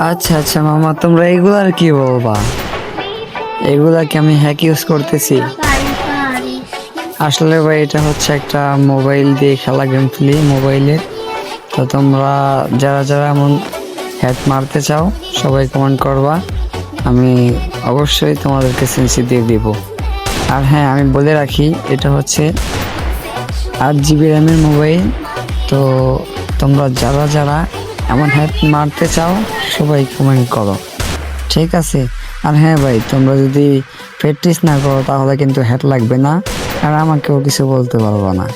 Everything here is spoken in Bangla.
আচ্ছা আচ্ছা মামা, তোমরা এগুলার কি বলবা? এগুলা কি আমি হ্যাক ইউজ করতেছি? আসলে ভাই এটা হচ্ছে একটা মোবাইল দিয়ে খেলা, গেম খেলি মোবাইলে। তো তোমরা যারা যারা এমন হ্যাক মারতে চাও সবাই কমেন্ট করবা, আমি অবশ্যই তোমাদেরকে সেন্সি দিয়ে দিব। আর হ্যাঁ, আমি বলে রাখি এটা হচ্ছে 8 GB র্যামের মোবাইল। তো তোমরা যারা যারা এমন হ্যাক মারতে চাও সবাই কমেন্ট করো, ঠিক আছে? আর হ্যাঁ ভাই, তোমরা যদি প্র্যাকটিস না করো তাহলে কিন্তু হ্যাক লাগবে না, আর আমাকেও কিছু বলতে পারবো না।